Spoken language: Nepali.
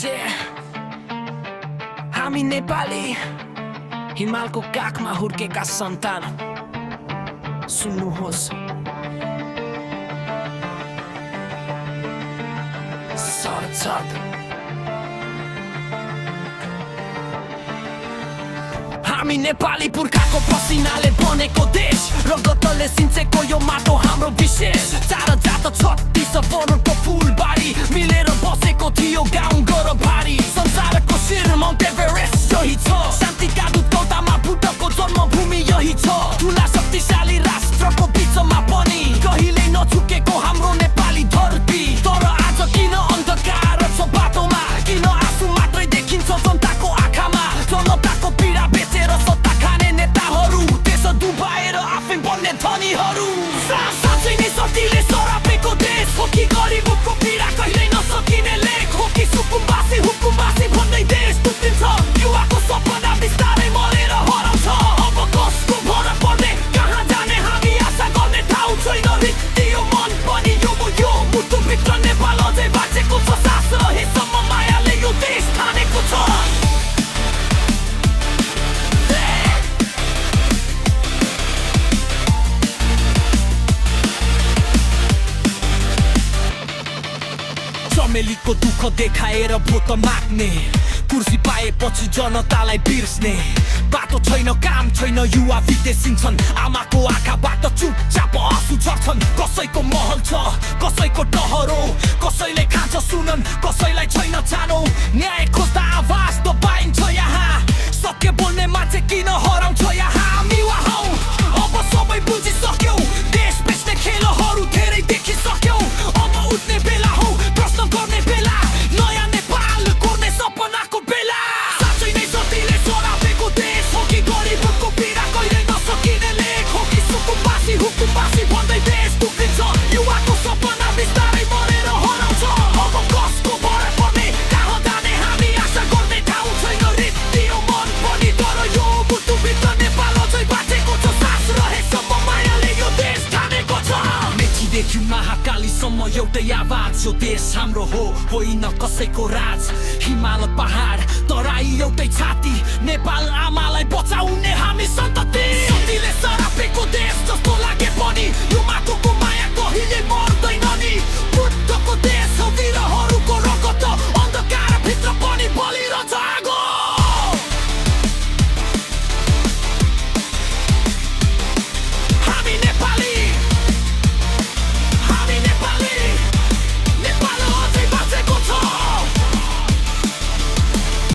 मान्छे हामी नेपाली हिमालको काखमा हुर्केका सन्तान सुन्नुहोस् सरचट हामी नेपाली पुर्खाको पसिनाले बनेको देश रगतले सिन्चेको यो माटो हाम्रो विशेष 4036 वरुणको फुलबारी मिलेर बसेको थियो गाउँ गरभारी संसारको शिर माउन्ट एभरेस्ट यही छ शान्तिका दूत गौतममा बुद्धको जन्मभूमि यही छ ठुला शक्तिशाली राष्ट्रको बीचमा पनि कहिल्यै नछुकेको हाम्रो नेपाली धरती तर आज किन अन्धकार छ बाटोमा किन आँसु मात्रै देखिन्छ जनताको आँखामा जनताको पीडा बेचेर सत्ता खाने नेताहरू देश डुबाएर आफै बन्ने धनीहरू साँच्चै नै शक्तिले सरापेको देश हो कि गरिबको पीडा कहिल्यै नसकिने लेख हो कि सुकुम्बासी हुकुम्बासी भन्दै देश टुटिन्छ युवाको सपना बिस्तारै मरेर हराउँछ अब कसको भर पर्ने कहाँ जाने हामी आशा गर्ने ठाउँ छैन रित्तियो मन पनि यो मुटुभित्र नेपाल अझै बाँचेको छ सास रहेसम्म मायाले यो देश ठानेको छ चमेलीको दुःख देखाएर भोट माग्ने कुर्सी पाएपछि जनतालाई बिर्स्ने बाटो छैन काम छैन युवा विदेशिन्छन् आमाको आँखाबाट चुपचाप आँसु झर्छन् कसैको महल छ कसैको टहरो कसैले खान्छ सुनन् कसैलाई छैन छानो न्याय खोज्दा आवाज दबाइन्छ यहाँ सके बोल्ने मान्छे किन हराउँछ यहाँ हामी हौ अब सबै बुझिसक्यौ देश बेच्ने खेलहरू धेरै देखिसक्यौ अब उठ्ने बेला हौ प्रश्न गर्ने बेला नयाँ नेपाल कोर्ने सपनाको बेला साँच्चै नै शक्तिले सरापेको देश हो कि गरिबको पीडा कहिल्यै नसकिने लेख हो कि सुकुम्बासी हुकुम्बासी भन्दै देश टुटिन्छ युवाको सपना बिस्तारै मरेर हराउँछ अब कसको भर पर्ने कहाँ जाने हामी आशा गर्ने ठाउँ छैन रित्तियो मन पनि तर यो मुटुभित्र नेपाल अझै बाँचेको छ सास रहेसम्म मायाले यो देश ठानेको छ मेचीदेखि महाकालीसम्म एउटै आवाज यो देश हाम्रो हो होइन कसैको राज हिमाल पहाड तराई एउटै छाती नेपाल आमालाई बचाउने हामी सन्तति शक्तिले सरापेको देश जस्तो लागे पनि यो माटोको माया कहिल्यै मर्दैन नि